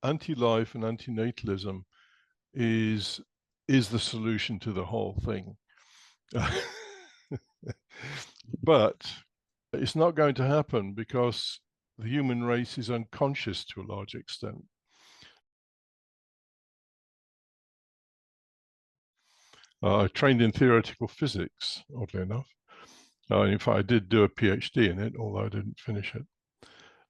anti-life and anti-natalism is the solution to the whole thing. But it's not going to happen because the human race is unconscious to a large extent. I trained in theoretical physics, oddly enough. In fact, I did do a PhD in it, although I didn't finish it.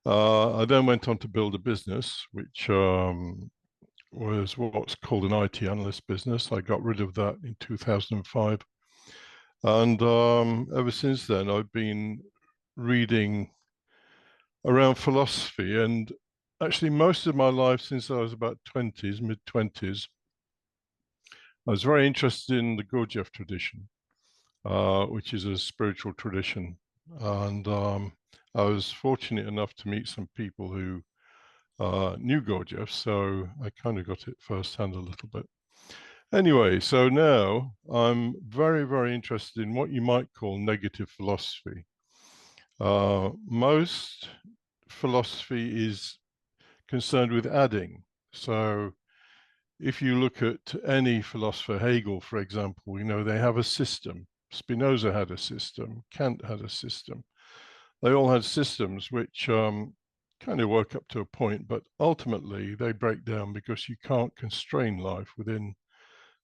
I then went on to build a business, which was what's called an IT analyst business. I got rid of that in 2005. And ever since then, I've been reading around philosophy. And actually, most of my life, since I was about 20s, mid-20s, I was very interested in the Gurdjieff tradition, which is a spiritual tradition. And I was fortunate enough to meet some people who knew Gurdjieff, so I kind of got it firsthand a little bit. Anyway, so now I'm very, very interested in what you might call negative philosophy. Most philosophy is concerned with adding. So if you look at any philosopher, Hegel, for example, you know, they have a system. Spinoza had a system. Kant had a system. They all had systems which kind of work up to a point, but ultimately they break down because you can't constrain life within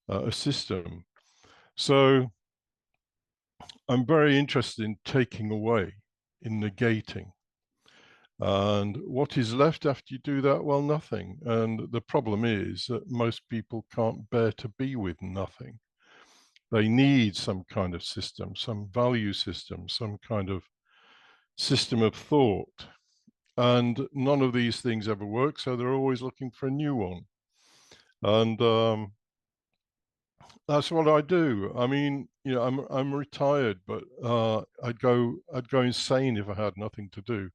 a system. So I'm very interested in taking away, in negating. And what is left after you do that? Well, nothing. And the problem is that most people can't bear to be with nothing. They need some kind of system, some value system, some kind of system of thought. And none of these things ever work, so they're always looking for a new one. And that's what I do. I mean, you know, I'm retired, but I'd go insane if I had nothing to do.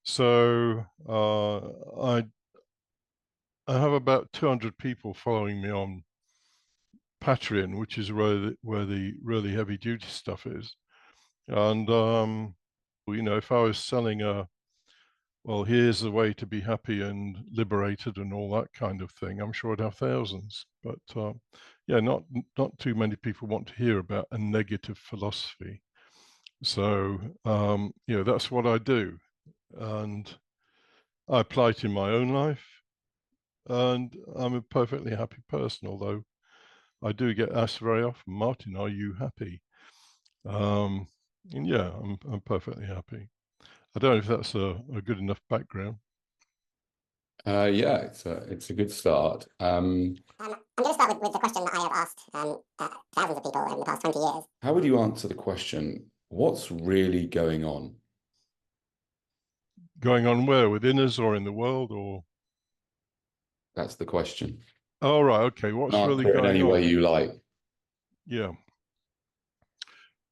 So I have about 200 people following me on Patreon, which is where the really heavy duty stuff is. And you know, if I was selling well, here's the way to be happy and liberated and all that kind of thing, I'm sure I'd have thousands. But yeah, not too many people want to hear about a negative philosophy. So you know, that's what I do, and I apply it in my own life, and I'm a perfectly happy person. Although I do get asked very often, Martin, are you happy? And yeah, I'm perfectly happy. I don't know if that's a good enough background. Yeah, it's a good start. I'm going to start with the question that I have asked thousands of people in the past 20 years. How would you answer the question, what's really going on? Going on where? Within us or in the world, or? That's the question. Oh, right, okay. What's really going on? In any way you like. Yeah.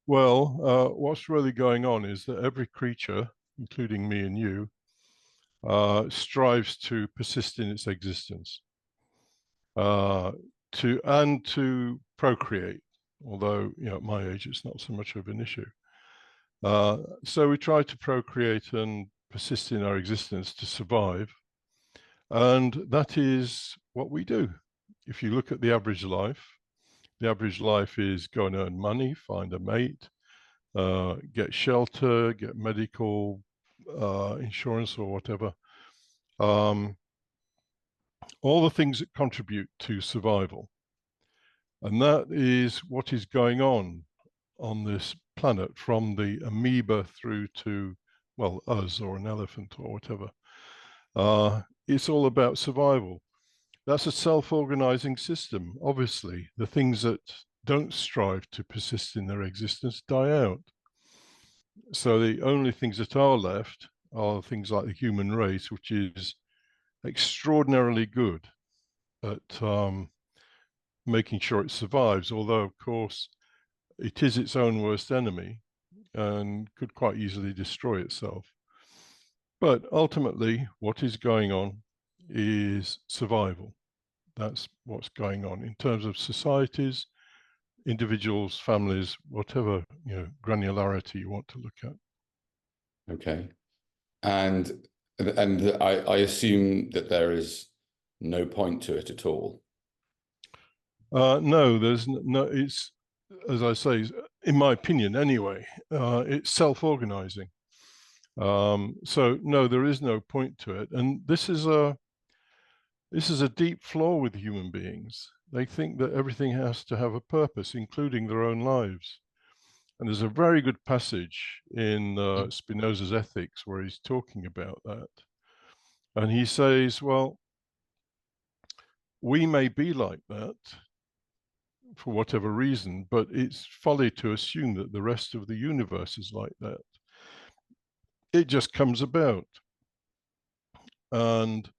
Well, what's really going on is that every creature, including me and you, strives to persist in its existence, to procreate. Although, you know, at my age, it's not so much of an issue. So we try to procreate and persist in our existence to survive, and that is what we do. If you look at the average life is go and earn money, find a mate, get shelter, get medical insurance or whatever. All the things that contribute to survival. And that is what is going on this planet, from the amoeba through to, well, us or an elephant or whatever. It's all about survival. That's a self-organizing system. Obviously, the things that don't strive to persist in their existence die out. So the only things that are left are things like the human race, which is extraordinarily good at making sure it survives, although, of course, it is its own worst enemy and could quite easily destroy itself. But ultimately, what is going on is survival. That's what's going on in terms of societies, individuals, families, whatever, you know, granularity you want to look at. Okay. And I assume that there is no point to it at all? No, there's no, it's, as I say, in my opinion anyway, it's self-organizing. So no, there is no point to it. And this is a deep flaw with human beings. They think that everything has to have a purpose, including their own lives. And there's a very good passage in Spinoza's Ethics where he's talking about that. And he says, well, we may be like that for whatever reason, but it's folly to assume that the rest of the universe is like that. It just comes about. And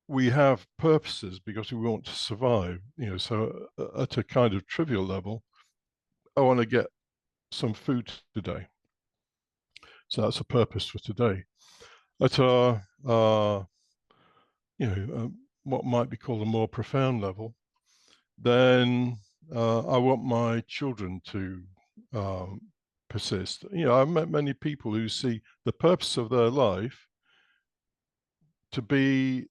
we have purposes because we want to survive, so at a kind of trivial level, I want to get some food today. So that's a purpose for today. At a, what might be called a more profound level, then I want my children to persist. I've met many people who see the purpose of their life to be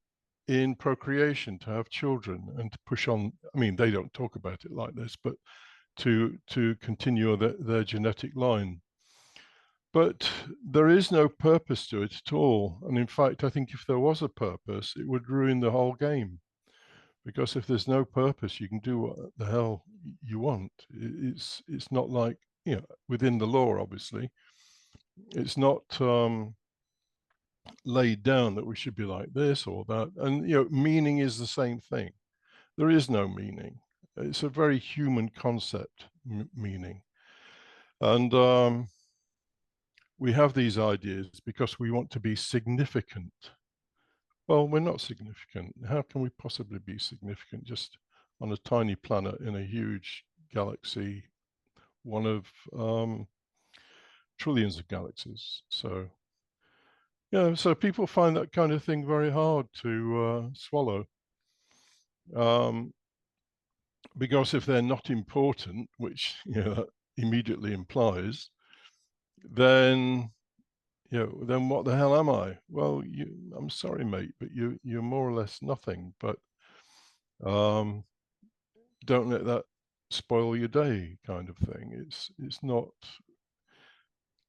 in procreation, to have children and to push on. I mean, they don't talk about it like this, but to continue their genetic line. But there is no purpose to it at all. And in fact, I think if there was a purpose, it would ruin the whole game. Because if there's no purpose, you can do what the hell you want. It's not like, within the law, obviously, it's not laid down that we should be like this or that. And, meaning is the same thing. There is no meaning. It's a very human concept, meaning. And we have these ideas because we want to be significant. Well, we're not significant. How can we possibly be significant just on a tiny planet in a huge galaxy, one of trillions of galaxies? So, so people find that kind of thing very hard to swallow. Because if they're not important, which that immediately implies, then then what the hell am I? Well, I'm sorry, mate, but you're more or less nothing. But don't let that spoil your day, kind of thing. It's not.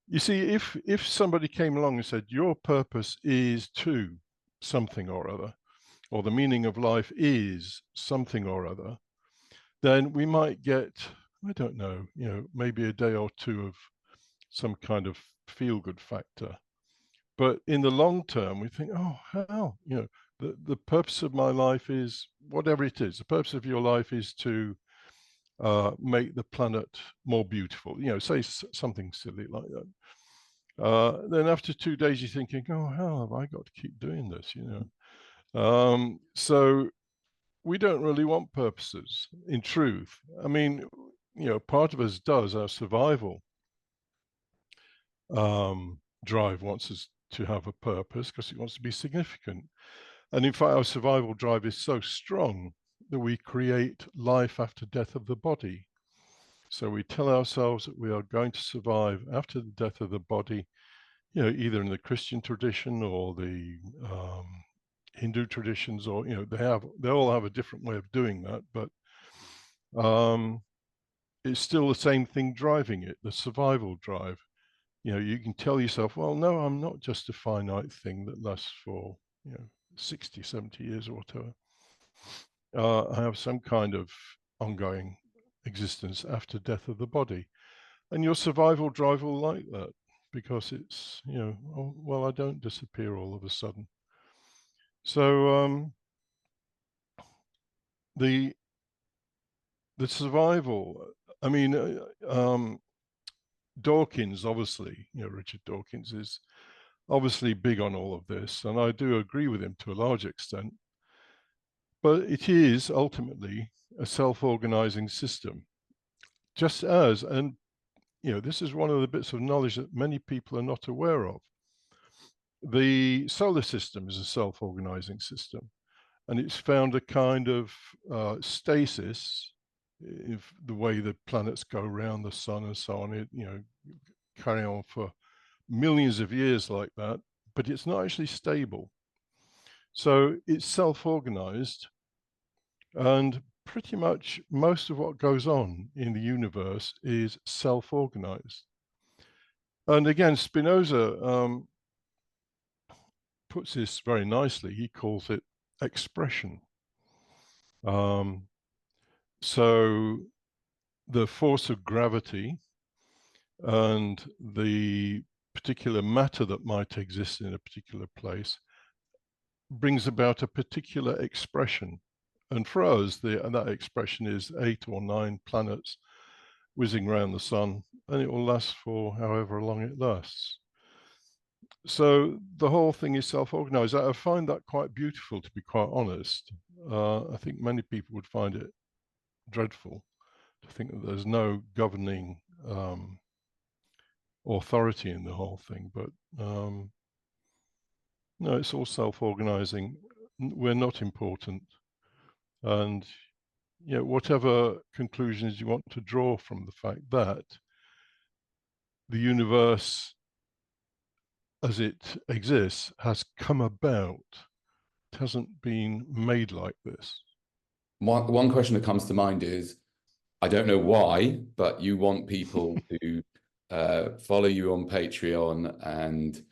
You see, if somebody came along and said your purpose is to something or other, or the meaning of life is something or other, then we might get, I don't know, maybe a day or two of some kind of feel-good factor. But in the long term, we think, oh, hell, the purpose of my life is whatever it is. The purpose of your life is to make the planet more beautiful, say something silly like that. Then after 2 days, you're thinking, oh, how have I got to keep doing this, So we don't really want purposes, in truth. I mean, part of us does. Our survival drive wants us to have a purpose because it wants to be significant. And in fact, our survival drive is so strong that we create life after death of the body. So we tell ourselves that we are going to survive after the death of the body, either in the Christian tradition or the Hindu traditions, or they all have a different way of doing that, but it's still the same thing driving it, the survival drive. You can tell yourself, well, no, I'm not just a finite thing that lasts for 60, 70 years or whatever. I have some kind of ongoing existence after death of the body, and your survival drive will like that because it's oh, well, I don't disappear all of a sudden. So the survival, I mean, Dawkins, obviously, Richard Dawkins is obviously big on all of this, and I do agree with him to a large extent. But it is ultimately a self-organizing system, just as, and this is one of the bits of knowledge that many people are not aware of. The solar system is a self-organizing system, and it's found a kind of stasis, if the way the planets go around the sun and so on, it carry on for millions of years like that, but it's not actually stable. So it's self-organized, and pretty much most of what goes on in the universe is self-organized. And again, Spinoza puts this very nicely. He calls it expression. So the force of gravity and the particular matter that might exist in a particular place brings about a particular expression. And for us, that expression is 8 or 9 planets whizzing around the sun, and it will last for however long it lasts. So the whole thing is self-organized. I find that quite beautiful, to be quite honest. I think many people would find it dreadful to think that there's no governing authority in the whole thing, but no, it's all self-organizing. We're not important, and whatever conclusions you want to draw from the fact that the universe as it exists has come about, it hasn't been made like this. One question that comes to mind is, I don't know why, but you want people to follow you on Patreon and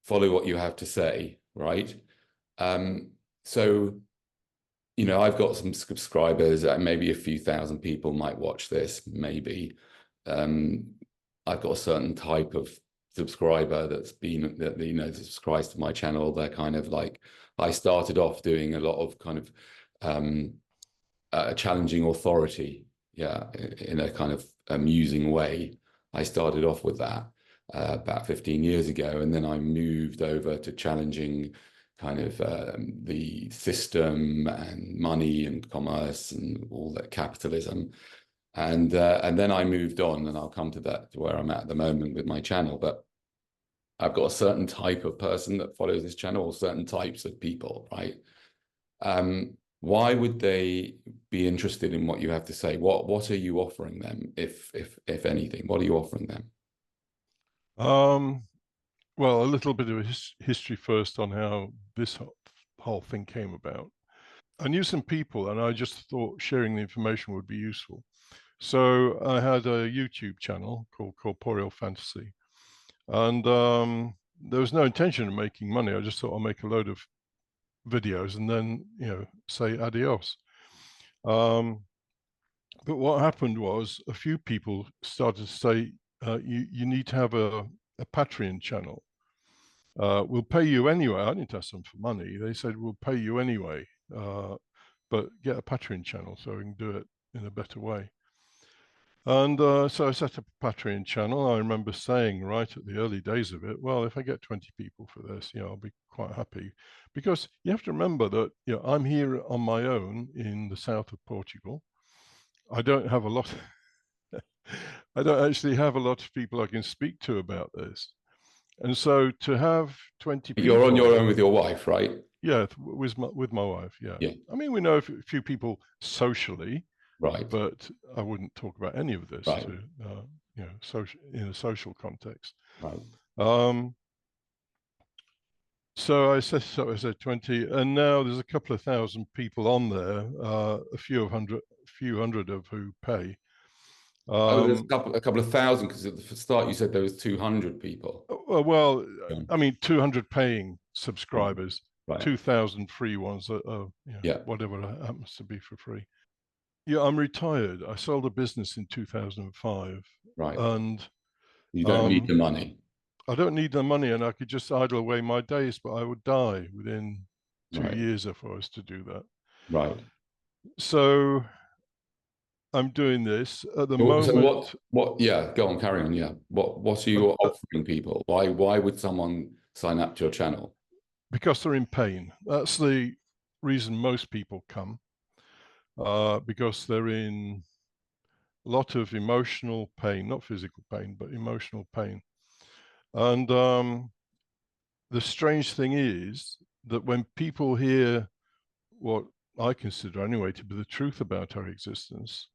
follow what you have to say, right? So, I've got some subscribers, maybe a few thousand people might watch this, maybe. I've got a certain type of subscriber that subscribes to my channel. They're kind of like, I started off doing a lot of kind of challenging authority, in a kind of amusing way. I started off with that about 15 years ago, and then I moved over to challenging kind of the system and money and commerce and all that capitalism. And then I moved on, and I'll come to that, to where I'm at the moment with my channel. But I've got a certain type of person that follows this channel, or certain types of people, right? Why would they be interested in what you have to say? What are you offering them, if anything? What are you offering them? Well, a little bit of a history first on how this whole thing came about. I knew some people, and I just thought sharing the information would be useful. So I had a YouTube channel called Corporeal Fantasy, and there was no intention of making money. I just thought I'll make a load of videos and then, say adios. But what happened was a few people started to say, you need to have a Patreon channel. We'll pay you anyway. I didn't ask them for money. They said, we'll pay you anyway, but get a Patreon channel so we can do it in a better way. And so I set up a Patreon channel. I remember saying right at the early days of it, well, if I get 20 people for this, I'll be quite happy. Because you have to remember that, I'm here on my own in the south of Portugal. I don't have a lot. I don't actually have a lot of people I can speak to about this. And so to have 20 people. You're on your own with your wife, right? Yeah, with my wife, yeah. I mean, we know a few people socially, right? But I wouldn't talk about any of this right. to, in a social context. Right. So I said 20, and now there's a couple of thousand people on there, a few hundred of who pay. There's a couple of thousand, because at the start you said there was 200 people. Well, I mean, 200 paying subscribers, right. 2,000 free ones, whatever happens to be for free. Yeah, I'm retired. I sold a business in 2005. Right. And you don't need the money. I don't need the money, and I could just idle away my days, but I would die within 2 years if I was to do that. Right. So I'm doing this at the moment. So what? Yeah, go on, carry on. Yeah. What are you offering people? Why would someone sign up to your channel? Because they're in pain. That's the reason most people come. Because they're in a lot of emotional pain, not physical pain, but emotional pain. And the strange thing is that when people hear what I consider anyway to be the truth about our existence,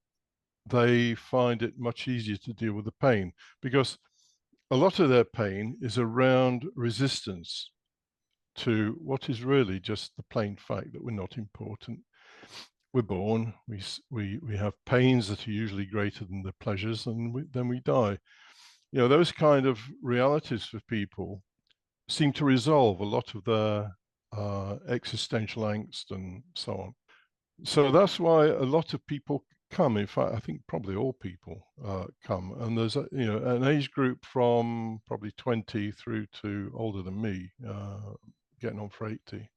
they find it much easier to deal with the pain, because a lot of their pain is around resistance. to what is really just the plain fact that we're not important. We're born, we have pains that are usually greater than the pleasures, and then we die. You know, those kind of realities for people seem to resolve a lot of their existential angst and so on. So that's why a lot of people come. In fact, I think probably all people come. And there's an age group from probably 20 through to older than me, getting on for 80.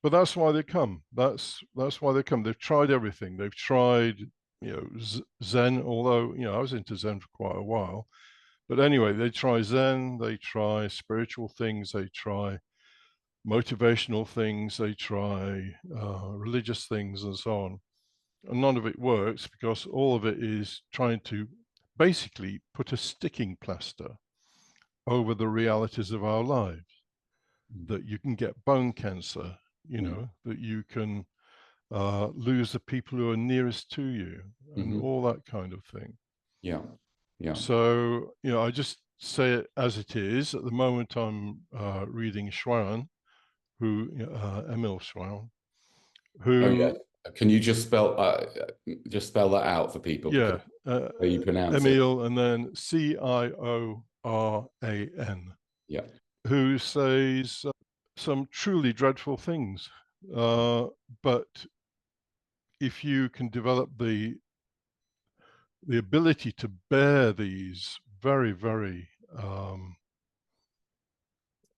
But that's why they come. That's why they come. They've tried everything. They've tried, Zen. Although I was into Zen for quite a while. But anyway, they try Zen. They try spiritual things. They try motivational things, they try religious things and so on. And none of it works because all of it is trying to basically put a sticking plaster over the realities of our lives. That you can get bone cancer, that you can lose the people who are nearest to you and all that kind of thing. Yeah. Yeah. So, I just say it as it is. At the moment, I'm reading Schwann, Emil Schwann, who. Oh yeah. Can you just spell that out for people? Yeah, how you pronounce Emil, and then Cioran. Yeah. Who says some truly dreadful things, but if you can develop the ability to bear these very, very well,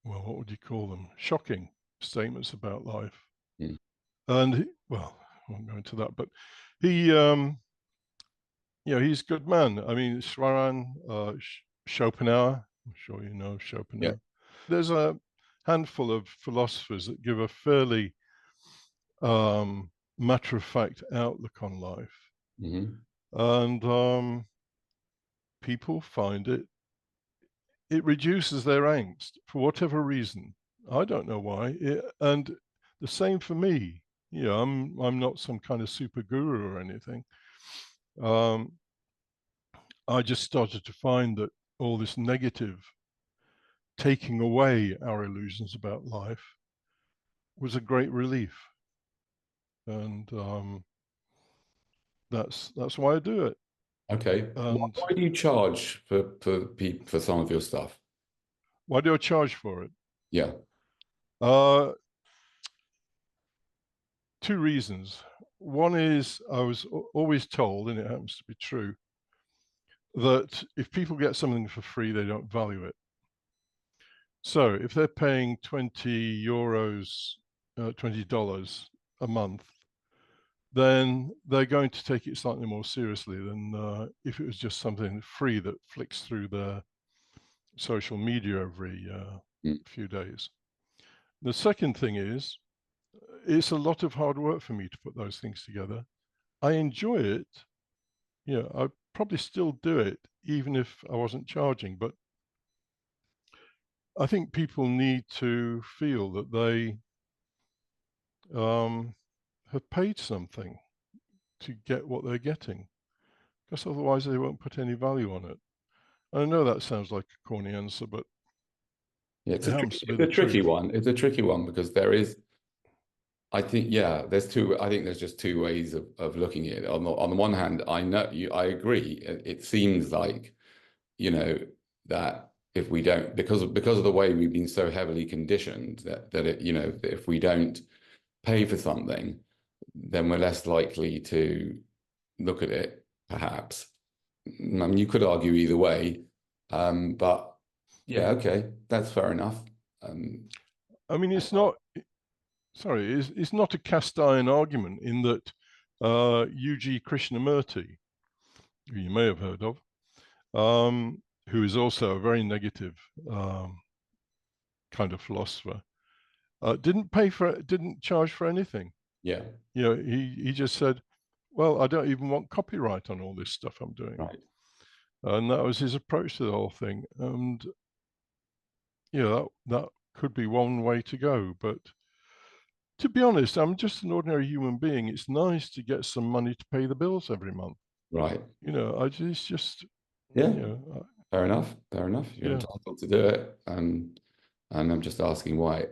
what would you call them? Shocking statements about life. And well, I won't go into that, but he, he's a good man. I mean, Schwaran, Schopenhauer, I'm sure you know Schopenhauer. Yeah. There's a handful of philosophers that give a fairly matter-of-fact outlook on life. And people find it reduces their angst for whatever reason. I don't know why. And the same for me. I'm not some kind of super guru or anything. I just started to find that all this negative taking away our illusions about life was a great relief. And that's why I do it. Okay. And why do you charge for some of your stuff? why do I charge for it? Yeah. Two reasons. One is I was always told, and it happens to be true, that if people get something for free, they don't value it. So if they're paying 20 euros, $20 a month, then they're going to take it slightly more seriously than if it was just something free that flicks through their social media every few days. The second thing is, it's a lot of hard work for me to put those things together. I enjoy it. I'd probably still do it even if I wasn't charging, but I think people need to feel that they have paid something to get what they're getting, because otherwise they won't put any value on it. I know that sounds like a corny answer, but Yeah, it happens to be the the tricky truth. one. It's a tricky one because there is, I think, there's two. I think there's just two ways of looking at it. On the one hand, I agree. It seems like, that if we don't, because of the way we've been so heavily conditioned, that if we don't pay for something, then we're less likely to look at it, perhaps. I mean, you could argue either way, but yeah, okay, that's fair enough. I mean, it's not a cast iron argument in that U.G. Krishnamurti, who you may have heard of, who is also a very negative kind of philosopher, didn't charge for anything. Yeah. He just said, well, I don't even want copyright on all this stuff I'm doing. Right. And that was his approach to the whole thing. And that could be one way to go. But to be honest, I'm just an ordinary human being. It's nice to get some money to pay the bills every month. Right. It's just fair enough. You're entitled to do it. and I'm just asking why.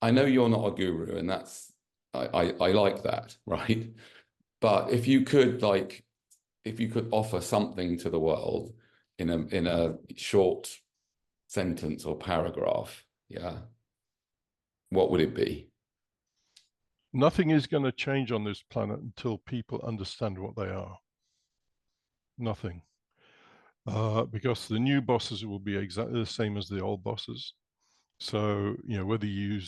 I know you're not a guru, and that's I like that, right? But if you could offer something to the world in a short sentence or paragraph, yeah, what would it be? Nothing is going to change on this planet until people understand what they are. Nothing. Because the new bosses will be exactly the same as the old bosses. So, whether you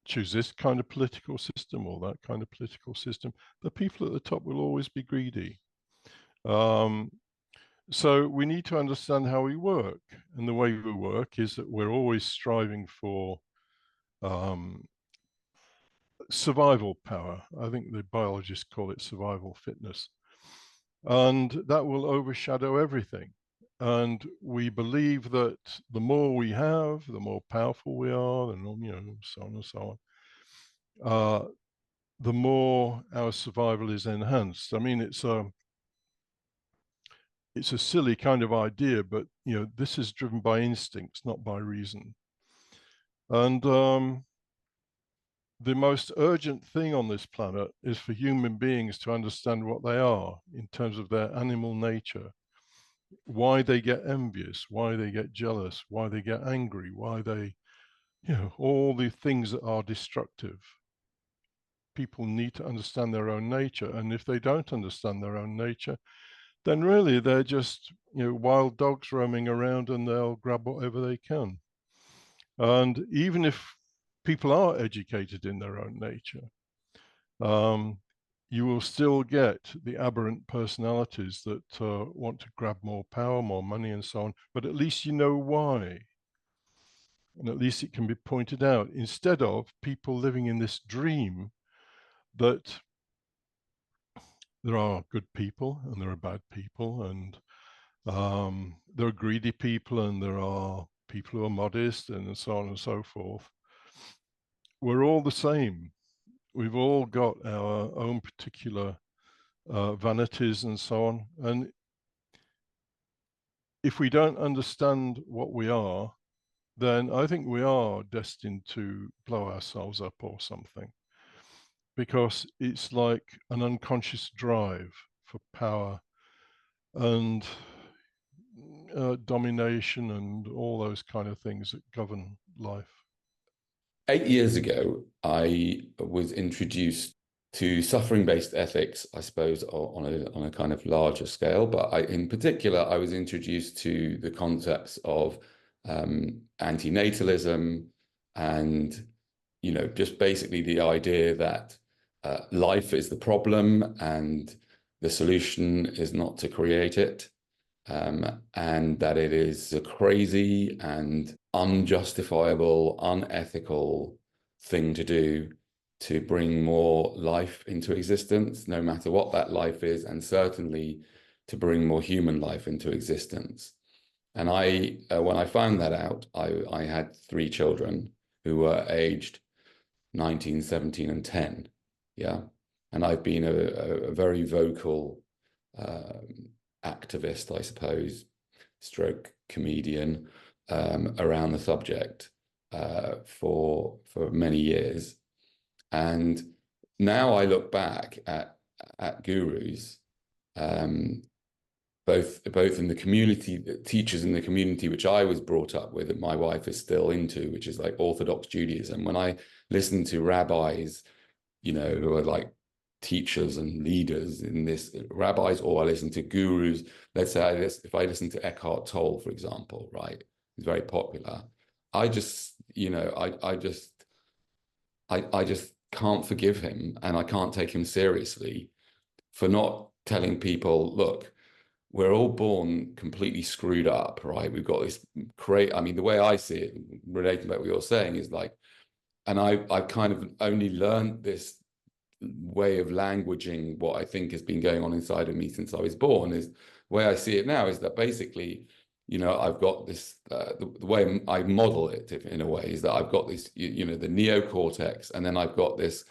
choose this kind of political system or that kind of political system, the people at the top will always be greedy. So we need to understand how we work. And the way we work is that we're always striving for survival power. I think the biologists call it survival fitness. And that will overshadow everything. And we believe that the more we have, the more powerful we are, and so on and so on. The more our survival is enhanced. I mean, it's a silly kind of idea, but this is driven by instincts, not by reason. And the most urgent thing on this planet is for human beings to understand what they are in terms of their animal nature, why they get envious, why they get jealous, why they get angry, why they, all the things that are destructive. People need to understand their own nature. And if they don't understand their own nature, then really they're just, wild dogs roaming around, and they'll grab whatever they can. And even if people are educated in their own nature, you will still get the aberrant personalities that want to grab more power, more money, and so on. But at least you know why. And at least it can be pointed out, instead of people living in this dream that there are good people and there are bad people, and there are greedy people and there are people who are modest, and so on and so forth. We're all the same. We've all got our own particular vanities and so on. And if we don't understand what we are, then I think we are destined to blow ourselves up or something, because it's like an unconscious drive for power and domination and all those kind of things that govern life. 8 years ago, I was introduced to suffering-based ethics, I suppose, on a kind of larger scale. But in particular, I was introduced to the concepts of anti-natalism and, just basically the idea that life is the problem and the solution is not to create it. And that it is a crazy and unjustifiable, unethical thing to do to bring more life into existence, no matter what that life is, and certainly to bring more human life into existence. And when I found that out, I had 3 children who were aged 19, 17, and 10. Yeah. And I've been a very vocal activist, I suppose, stroke comedian, around the subject for many years. And now I look back at gurus, both in the community, teachers in the community, which I was brought up with, and my wife is still into, which is like Orthodox Judaism. When I listen to rabbis, who are like teachers and leaders in this, rabbis, or I listen to gurus. Let's say if I listen to Eckhart Tolle, for example, right? He's very popular. I just can't forgive him, and I can't take him seriously for not telling people, look, we're all born completely screwed up, right? We've got this the way I see it, relating to what you're saying, is like, and I've kind of only learned this way of languaging what I think has been going on inside of me since I was born. Is the way I see it now is that basically, I've got this, the way I model it in a way is that I've got this, the neocortex, and then I've got this,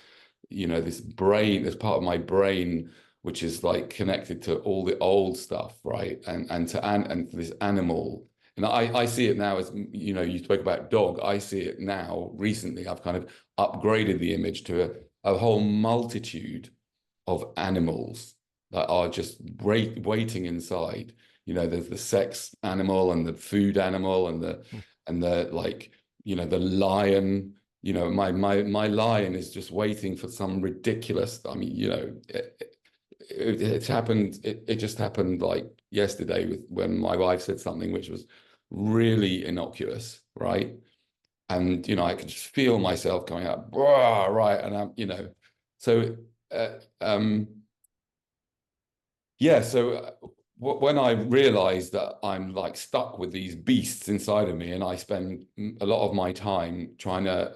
this brain, this part of my brain, which is like connected to all the old stuff, right? And this animal And I see it now as, you know, you spoke about dog. I see it now recently. I've kind of upgraded the image to a whole multitude of animals that are just waiting inside. You know, there's the sex animal and the food animal and the like, you know, the lion. You know, my lion is just waiting for some ridiculous. I mean, you know, it's happened. It just happened like yesterday when my wife said something which was really innocuous, right? And you know, I could just feel myself going up, right? And I'm, you know, so yeah. So when I realized that I'm like stuck with these beasts inside of me, and I spend a lot of my time trying to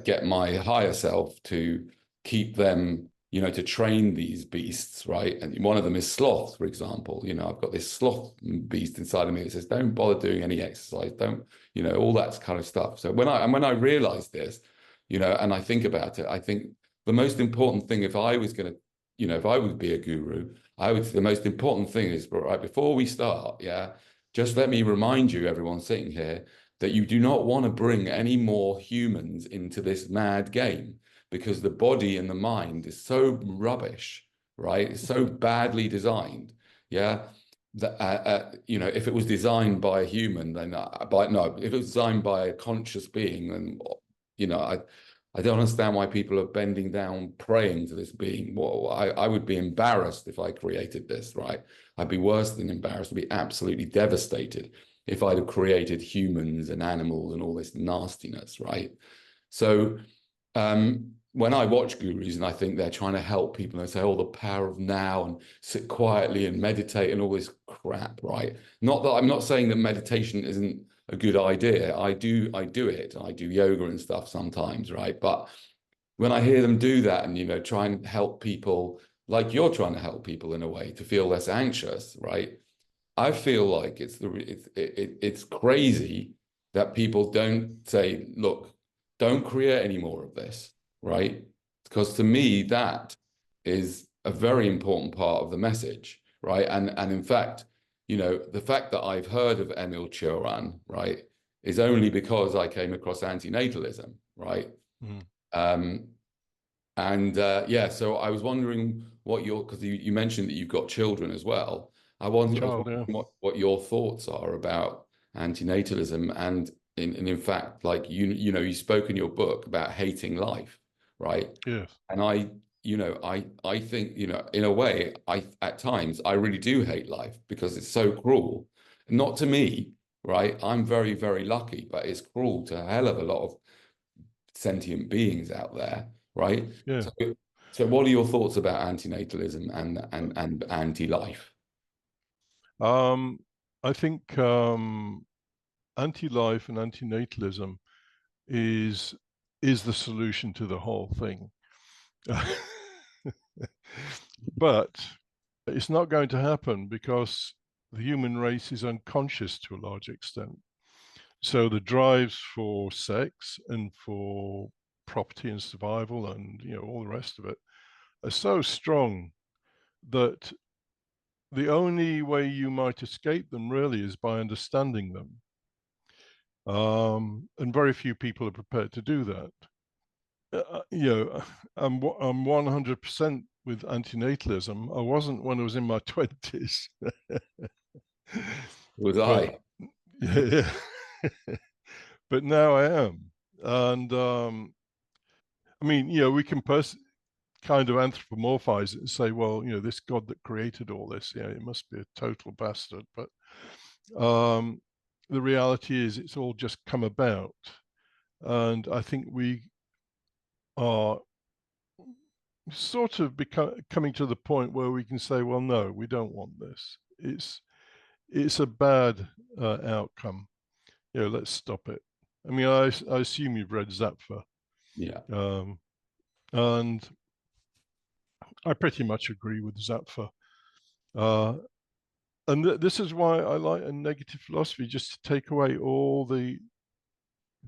get my higher self to keep them, you know, to train these beasts, right? And one of them is sloth, for example. You know, I've got this sloth beast inside of me that says, don't bother doing any exercise, don't, you know, all that kind of stuff. So when I realized this, you know, and I think about it, I think the most important thing, if I was going to, you know, if I would be a guru, I would, the most important thing is, right, before we start, yeah, just let me remind you, everyone sitting here, that you do not want to bring any more humans into this mad game, because the body and the mind is so rubbish, right? It's so badly designed, yeah. That you know, if it was designed by a human, then no, if it was designed by a conscious being, then you know, I don't understand why people are bending down praying to this being. Well, I would be embarrassed if I created this, right? I'd be worse than embarrassed. I'd be absolutely devastated if I'd have created humans and animals and all this nastiness, right? So when I watch gurus and I think they're trying to help people, and they say, oh, the power of now and sit quietly and meditate and all this crap, right? Not that I'm not saying that meditation isn't a good idea. I do it. I do yoga and stuff sometimes, right? But when I hear them do that and, you know, try and help people like you're trying to help people in a way to feel less anxious, right? I feel like it's crazy that people don't say, look, don't create any more of this, right? Because to me, that is a very important part of the message, right? And in fact, you know, the fact that I've heard of Emil Cioran, right, is only because I came across anti-natalism, right? Mm. Yeah, so I was wondering what because you mentioned that you've got children as well. I was wondering what your thoughts are about anti-natalism, and in fact, like you know, you spoke in your book about hating life, right? Yes. And I think, you know, in a way, at times I really do hate life because it's so cruel. Not to me, right? I'm very, very lucky, but it's cruel to a hell of a lot of sentient beings out there, right? Yeah. So what are your thoughts about anti-natalism and anti-life? I think anti-life and anti-natalism is the solution to the whole thing. But it's not going to happen because the human race is unconscious to a large extent. So the drives for sex and for property and survival and, you know, all the rest of it are so strong that the only way you might escape them really is by understanding them. And very few people are prepared to do that. You know, I'm 100% with antinatalism. I wasn't when I was in my 20s. Was I? Yeah. But now I am. And I mean, you know, we can kind of anthropomorphize it and say, well, you know, this God that created all this, yeah, it must be a total bastard. But the reality is it's all just come about. And I think we are sort of coming to the point where we can say, well, no, we don't want this. It's a bad outcome. You know, let's stop it. I mean, I assume you've read Zapfa. Yeah. And I pretty much agree with Zapfa. And this is why I like a negative philosophy, just to take away all the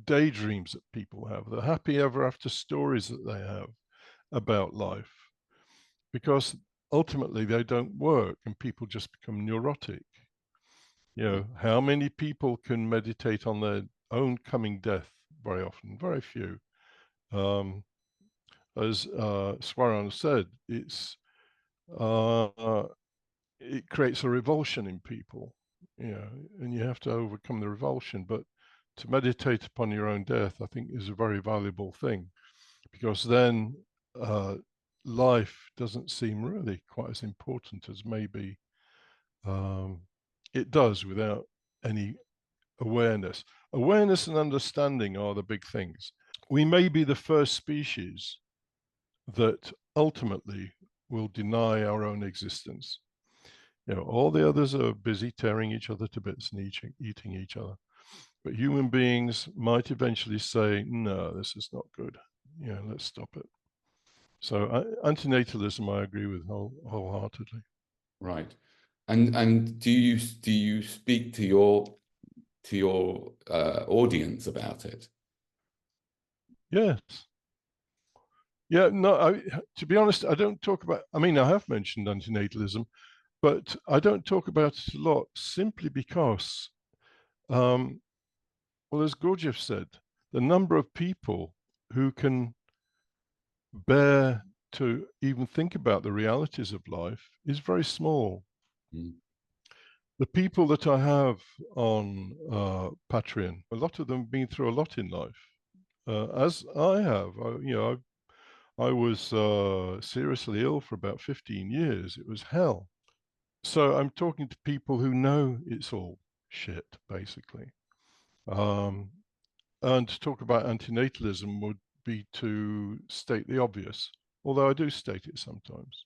daydreams that people have, the happy ever after stories that they have about life, because ultimately they don't work and people just become neurotic. You know, how many people can meditate on their own coming death? Very often, very few. As Swaran said, it creates a revulsion in people, you know, and you have to overcome the revulsion. But to meditate upon your own death, I think, is a very valuable thing, because then life doesn't seem really quite as important as maybe it does without any awareness. Awareness and understanding are the big things. We may be the first species that ultimately will deny our own existence. You know, all the others are busy tearing each other to bits and eating each other. But human beings might eventually say, no, this is not good. You know, let's stop it. So anti-natalism, I agree with wholeheartedly. Right. And do you speak to your audience about it? Yes. Yeah, no, to be honest, I don't talk about, I mean, I have mentioned anti-natalism, but I don't talk about it a lot simply because, well, as Gurdjieff said, the number of people who can bear to even think about the realities of life is very small. Mm. The people that I have on Patreon, a lot of them have been through a lot in life, as I have. I was seriously ill for about 15 years. It was hell. So I'm talking to people who know it's all shit, basically. And to talk about antinatalism would be to state the obvious, although I do state it sometimes.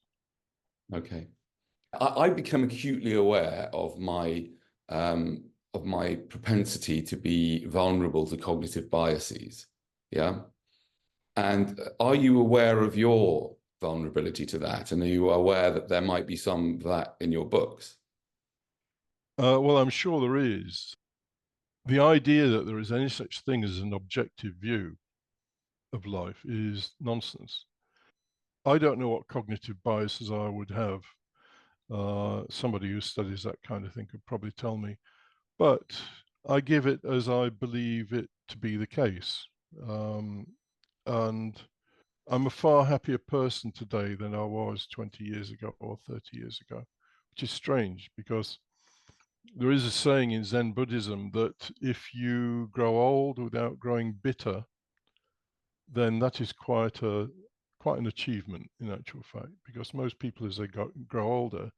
Okay. I become acutely aware of my propensity to be vulnerable to cognitive biases. Yeah. And are you aware of your vulnerability to that? And are you aware that there might be some of that in your books? Well, I'm sure there is. The idea that there is any such thing as an objective view of life is nonsense. I don't know what cognitive biases I would have. Somebody who studies that kind of thing could probably tell me, but I give it as I believe it to be the case. And I'm a far happier person today than I was 20 years ago or 30 years ago, which is strange because there is a saying in Zen Buddhism that if you grow old without growing bitter, then that is quite an achievement in actual fact, because most people as they grow older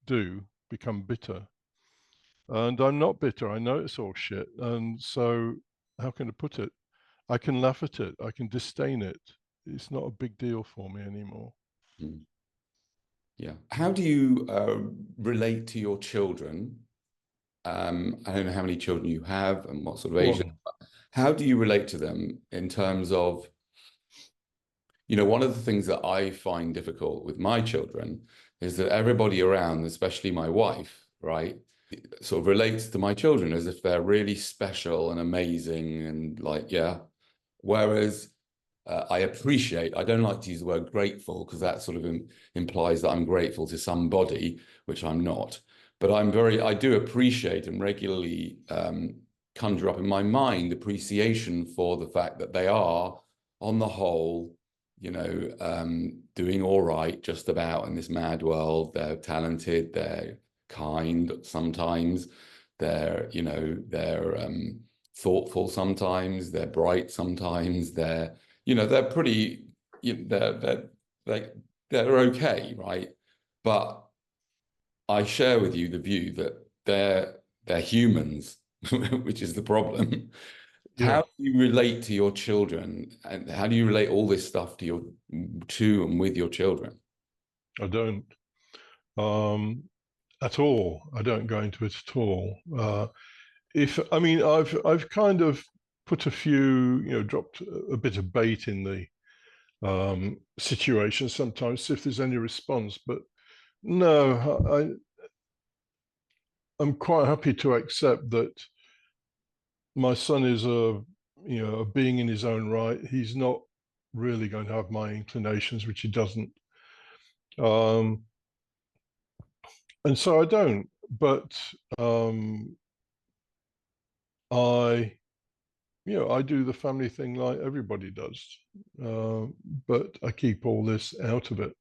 do become bitter. And I'm not bitter. I know it's all shit. And so how can I put it? I can laugh at it. I can disdain it. It's not a big deal for me anymore. Mm. Yeah. How do you relate to your children? I don't know how many children you have and what sort of age. One. How do you relate to them in terms of, you know, one of the things that I find difficult with my children is that everybody around, especially my wife, right, sort of relates to my children as if they're really special and amazing and like, yeah. Whereas I don't like to use the word grateful because that sort of implies that I'm grateful to somebody, which I'm not. But I do appreciate and regularly conjure up in my mind appreciation for the fact that they are, on the whole, you know, doing all right just about in this mad world. They're talented, they're kind sometimes, they're, you know, they're thoughtful sometimes, they're bright sometimes, they're, you know, they're pretty, you know, they're okay, right? But I share with you the view that they're humans, which is the problem. Yeah, How do you relate to your children, and how do you relate all this stuff to and with your children? I don't at all. I don't go into it at all. If I mean, I've kind of put a few, you know, dropped a bit of bait in the situation sometimes, if there's any response. But no, I'm quite happy to accept that my son is a being in his own right. He's not really going to have my inclinations, which he doesn't. And so I don't. but I do the family thing like everybody does, but I keep all this out of it.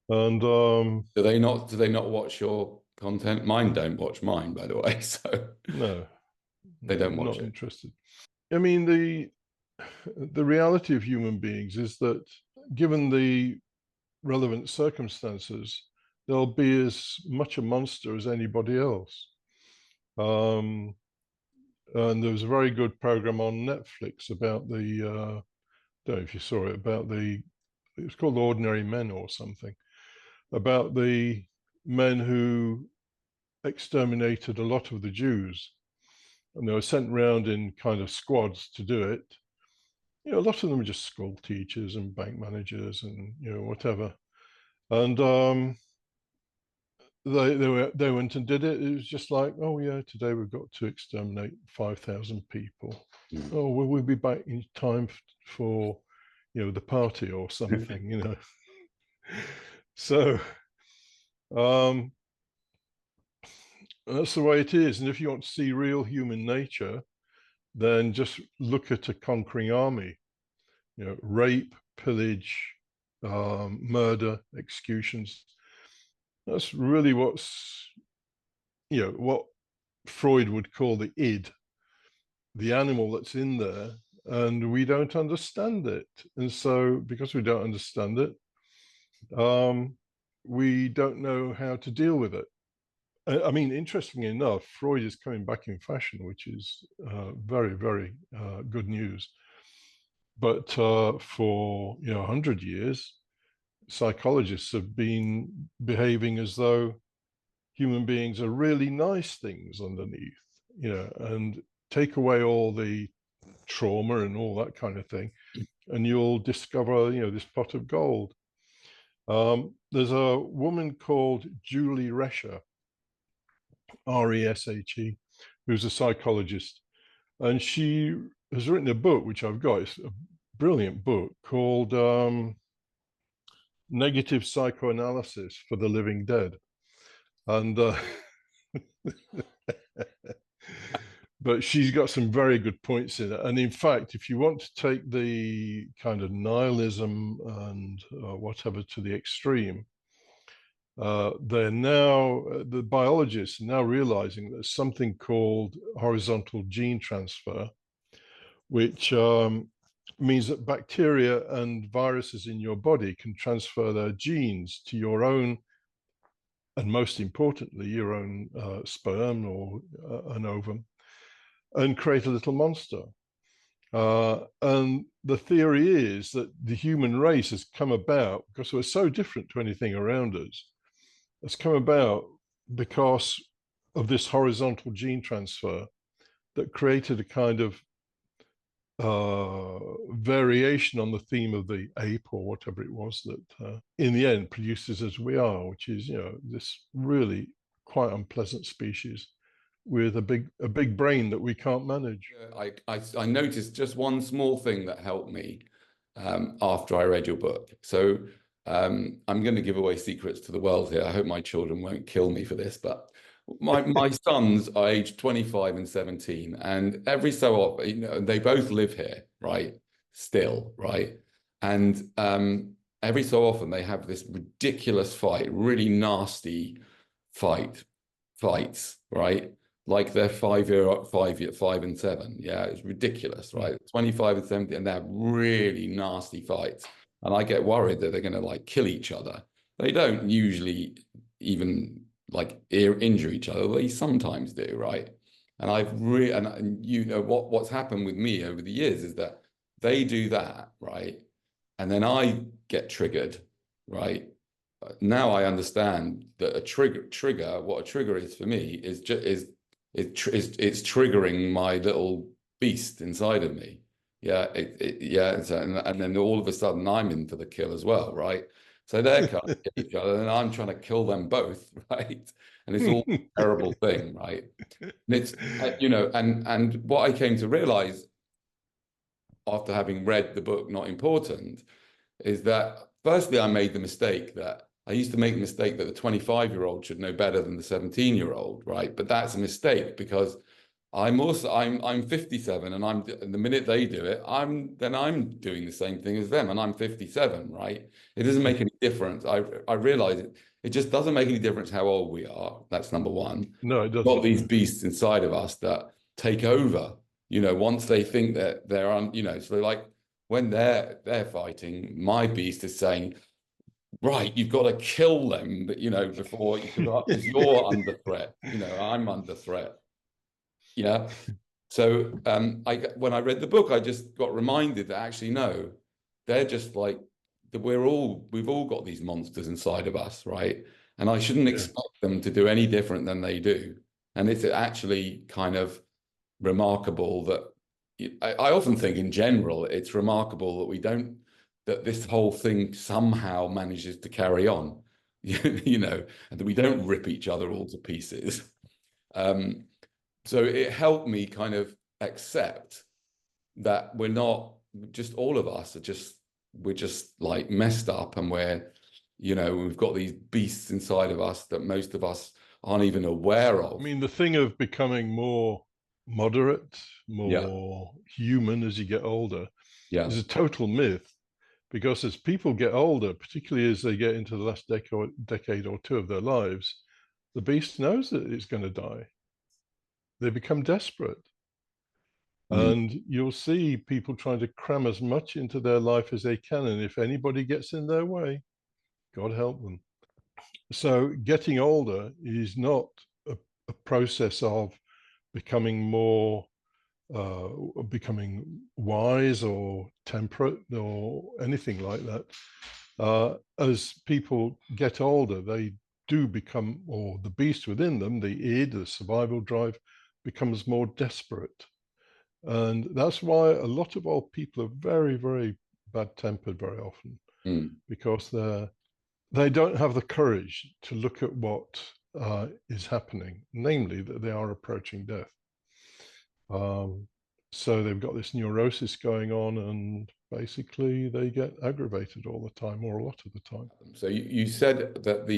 And do they not watch your content? Mine don't watch mine, by the way. So no, they don't watch not it. interested. I mean, the reality of human beings is that given the relevant circumstances, they'll be as much a monster as anybody else. And there was a very good program on Netflix about the, I don't know if you saw it, about it was called Ordinary Men or something, about the men who exterminated a lot of the Jews. And they were sent around in kind of squads to do it. A lot of them were just school teachers and bank managers and, whatever. And they went and did it. It was just like, oh yeah, today we've got to exterminate 5,000 people. Oh, well, we'll be back in time for the party or something. So that's the way it is. And if you want to see real human nature, then just look at a conquering army. Rape, pillage, murder, executions. That's really what Freud would call the id, the animal that's in there, and we don't understand it. And so, because we don't understand it, we don't know how to deal with it. I mean, interestingly enough, Freud is coming back in fashion, which is very, very good news. But for 100 years, psychologists have been behaving as though human beings are really nice things underneath, and take away all the trauma and all that kind of thing, and you'll discover, this pot of gold. There's a woman called Julie Resher, Reshe, who's a psychologist, and she has written a book, which I've got. It's a brilliant book called Negative Psychoanalysis for the Living Dead. And but she's got some very good points in it. And in fact, if you want to take the kind of nihilism and whatever to the extreme, they're now, the biologists are now realizing there's something called horizontal gene transfer, which means that bacteria and viruses in your body can transfer their genes to your own, and most importantly, your own sperm or an ovum, and create a little monster. And the theory is that the human race has come about because we're so different to anything around us. It's come about because of this horizontal gene transfer that created a kind of variation on the theme of the ape or whatever it was that in the end produces as we are, which is this really quite unpleasant species with a big brain that we can't manage. I noticed just one small thing that helped me after I read your book. So I'm going to give away secrets to the world here. I hope my children won't kill me for this, but my sons are aged 25 and 17, and every so often, they both live here, right? Still, right? And every so often they have this ridiculous fight, really nasty fights, right? Like they're 5 and 7. Yeah, it's ridiculous, right? 25 and 70, and they have really nasty fights. And I get worried that they're going to like kill each other. They don't usually even like injure each other. They sometimes do, right? And what's happened with me over the years is that they do that, right? And then I get triggered, right? Now I understand that what a trigger is for me is it's triggering my little beast inside of me. Yeah, and then all of a sudden I'm in for the kill as well, right? So they're kind of kill each other, and I'm trying to kill them both, right? And it's all a terrible thing, right? And it's and what I came to realize after having read the book Not Important is that firstly I made the mistake that I used to make the mistake that the 25-year-old should know better than the 17-year-old, right? But that's a mistake, because I'm 57, and the minute they do it, I'm doing the same thing as them, and I'm 57, right? It doesn't make any difference. I realize it just doesn't make any difference how old we are. That's number one. No, it We've got doesn't. these beasts inside of us that take over, once they think that they're on, so like when they're fighting, my beast is saying, right, you've got to kill them, before because you're under threat, I'm under threat. Yeah. So when I read the book, I just got reminded that actually, no, they're just like that. We've all got these monsters inside of us, right? And I shouldn't expect them to do any different than they do. And it's actually kind of remarkable that I often think in general, it's remarkable that that this whole thing somehow manages to carry on, and that we don't rip each other all to pieces. So it helped me kind of accept that we're not just, all of us we're just like messed up, and we've got these beasts inside of us that most of us aren't even aware of. I mean, the thing of becoming more moderate, more human as you get older is a total myth, because as people get older, particularly as they get into the last decade or two of their lives, the beast knows that it's going to die. They become desperate. And you'll see people trying to cram as much into their life as they can. And if anybody gets in their way, God help them. So getting older is not a process of becoming more, becoming wise or temperate or anything like that. As people get older, they do become, or the beast within them, the id, the survival drive, becomes more desperate. And that's why a lot of old people are very, very bad-tempered very often, because they don't have the courage to look at what is happening, namely that they are approaching death. So they've got this neurosis going on, and basically they get aggravated all the time, or a lot of the time. So you said that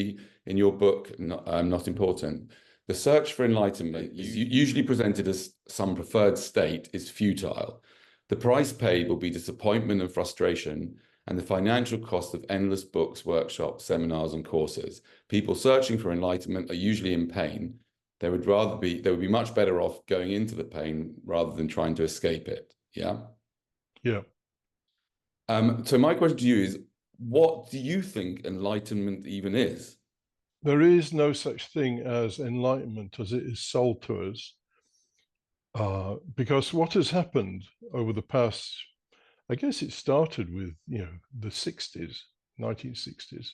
in your book, Not Important, the search for enlightenment is usually presented as some preferred state is futile. The price paid will be disappointment and frustration, and the financial cost of endless books, workshops, seminars, and courses. People searching for enlightenment are usually in pain. They would be much better off going into the pain rather than trying to escape it. Yeah. Yeah. So my question to you is, what do you think enlightenment even is? There is no such thing as enlightenment as it is sold to us, because what has happened over the past, I guess it started with, the 60s, 1960s.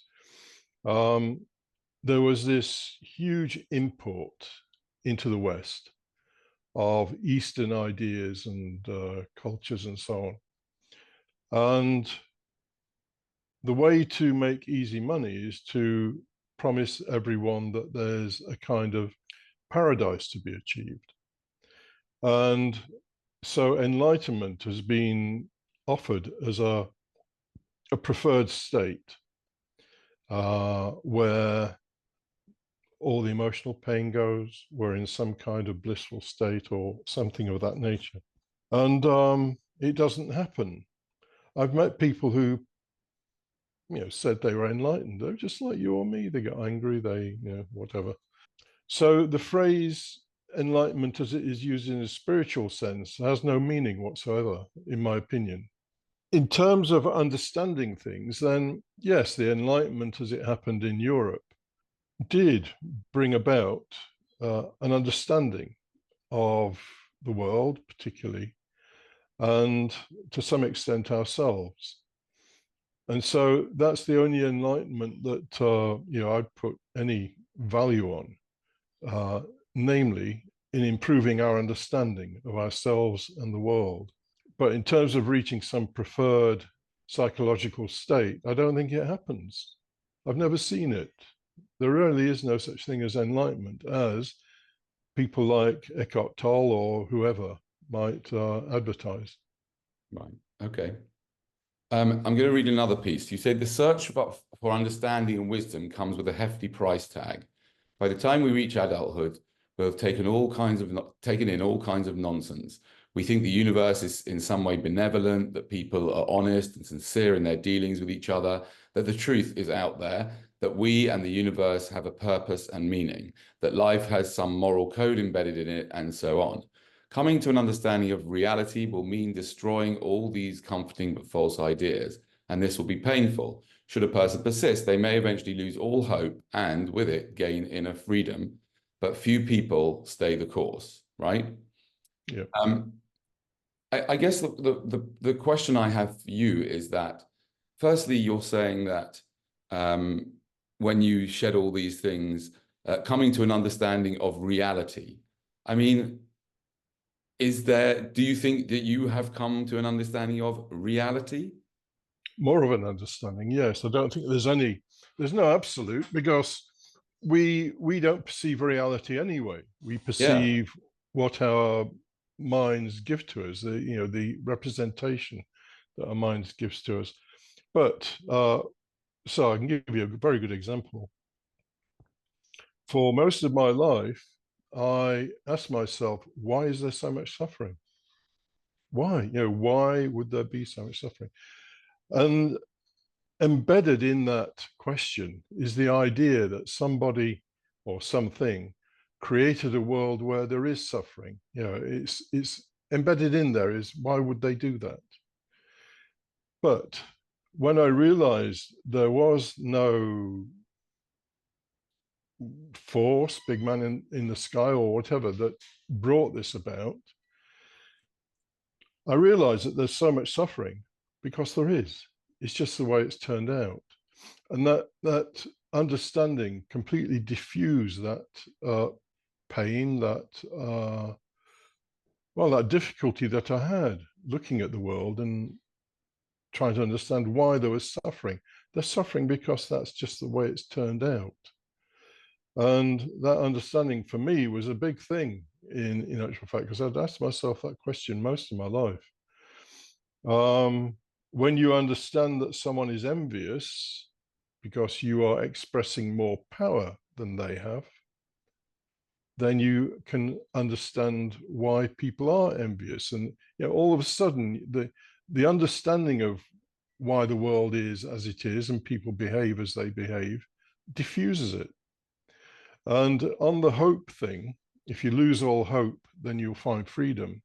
There was this huge import into the West of Eastern ideas and cultures and so on. And the way to make easy money is to promise everyone that there's a kind of paradise to be achieved. And so enlightenment has been offered as a preferred state, where all the emotional pain goes, we're in some kind of blissful state or something of that nature. And it doesn't happen. I've met people who, said they were enlightened. They're just like you or me. They get angry, whatever. So the phrase enlightenment, as it is used in a spiritual sense, has no meaning whatsoever, in my opinion. In terms of understanding things, then yes, the Enlightenment as it happened in Europe did bring about an understanding of the world, particularly, and to some extent ourselves. And so that's the only enlightenment that I'd put any value on, namely in improving our understanding of ourselves and the world. But in terms of reaching some preferred psychological state, I don't think it happens. I've never seen it. There really is no such thing as enlightenment, as people like Eckhart Tolle or whoever might advertise. Right. Okay. I'm going to read another piece. You said the search for understanding and wisdom comes with a hefty price tag. By the time we reach adulthood, we'll have taken in all kinds of nonsense. We think the universe is in some way benevolent, that people are honest and sincere in their dealings with each other, that the truth is out there, that we and the universe have a purpose and meaning, that life has some moral code embedded in it, and so on. Coming to an understanding of reality will mean destroying all these comforting but false ideas, and this will be painful. Should a person persist, they may eventually lose all hope and, with it, gain inner freedom. But few people stay the course, right? Yeah. I guess the question I have for you is that, firstly, you're saying that when you shed all these things, coming to an understanding of reality. I mean, do you think that you have come to an understanding of reality? More of an understanding, yes. I don't think there's no absolute, because we don't perceive reality anyway. We perceive what our minds give to us, the representation that our minds gives to us. But so I can give you a very good example. For most of my life, I asked myself, why is there so much suffering? Why? Why would there be so much suffering? And embedded in that question is the idea that somebody or something created a world where there is suffering. It's embedded in there is, why would they do that? But when I realized there was no force, big man in the sky or whatever, that brought this about, I realized that there's so much suffering because there is. It's just the way it's turned out. And that understanding completely diffused that pain, that difficulty that I had looking at the world and trying to understand why there was suffering. They're suffering because that's just the way it's turned out. And that understanding for me was a big thing in actual fact, because I'd asked myself that question most of my life. When you understand that someone is envious because you are expressing more power than they have, then you can understand why people are envious. And all of a sudden, the understanding of why the world is as it is and people behave as they behave diffuses it. And on the hope thing, if you lose all hope, then you'll find freedom.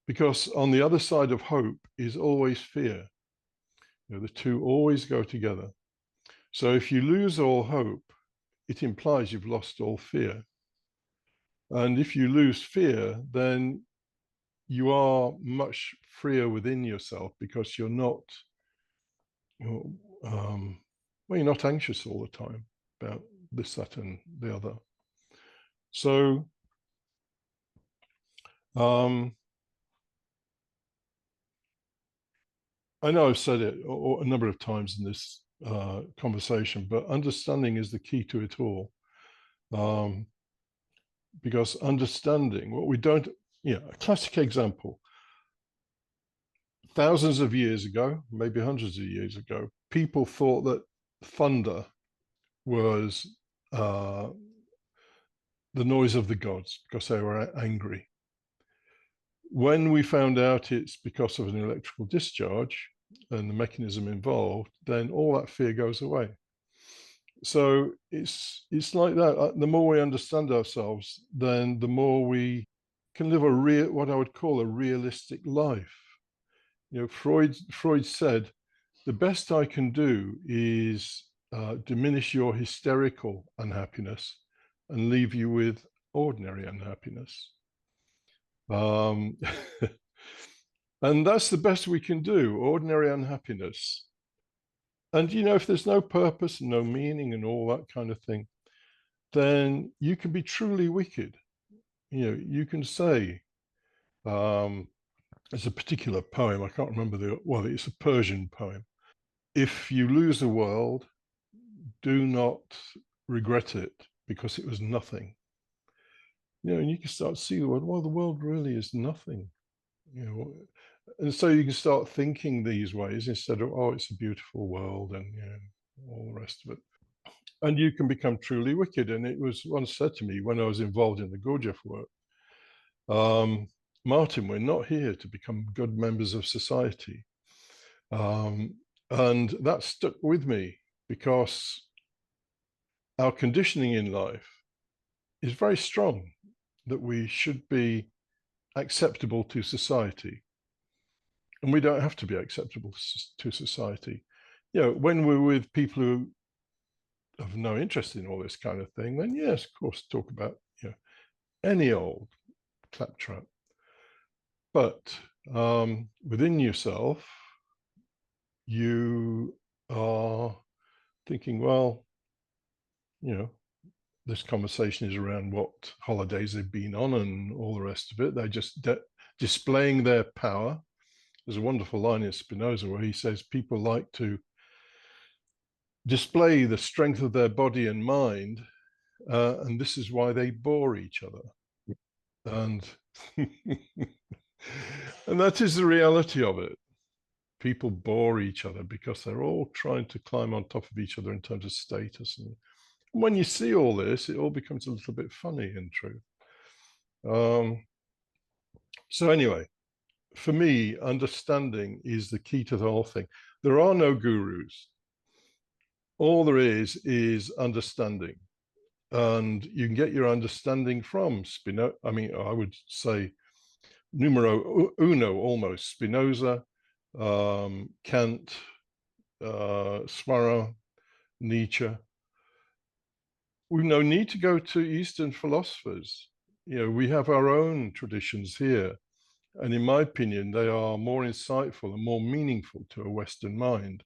Because on the other side of hope is always fear. The two always go together. So if you lose all hope, it implies you've lost all fear. And if you lose fear, then you are much freer within yourself, because you're not, you're not anxious all the time about this, that, and the other. So, I know I've said it a number of times in this conversation, but understanding is the key to it all. Because understanding what we don't, a classic example, thousands of years ago, maybe hundreds of years ago, people thought that thunder was the noise of the gods because they were angry. When we found out it's because of an electrical discharge and the mechanism involved, then all that fear goes away. So it's like that. The more we understand ourselves, then the more we can live what I would call a realistic life. Freud said, the best I can do is diminish your hysterical unhappiness and leave you with ordinary unhappiness. And that's the best we can do, ordinary unhappiness. And, if there's no purpose, no meaning and all that kind of thing, then you can be truly wicked. You can say, it's a particular poem, I can't remember it's a Persian poem. If you lose the world, do not regret it, because it was nothing. And you can start to see the world, well, the world really is nothing. And so you can start thinking these ways instead of, oh, it's a beautiful world and all the rest of it. And you can become truly wicked. And it was once said to me when I was involved in the Gurdjieff work, Martin, we're not here to become good members of society. And that stuck with me because our conditioning in life is very strong, that we should be acceptable to society. And we don't have to be acceptable to society. When we're with people who have no interest in all this kind of thing, then yes, of course, talk about any old claptrap. But within yourself, you are thinking, well, this conversation is around what holidays they've been on and all the rest of it. They're just displaying their power. There's a wonderful line in Spinoza where he says people like to display the strength of their body and mind, and this is why they bore each other. And and that is the reality of it. People bore each other because they're all trying to climb on top of each other in terms of status. And when you see all this, it all becomes a little bit funny in truth. So anyway, for me, understanding is the key to the whole thing. There are no gurus. All there is understanding. And you can get your understanding from Spinoza. I mean, I would say numero uno almost, Spinoza, Kant, Swara, Nietzsche. We've no need to go to Eastern philosophers. We have our own traditions here. And in my opinion, they are more insightful and more meaningful to a Western mind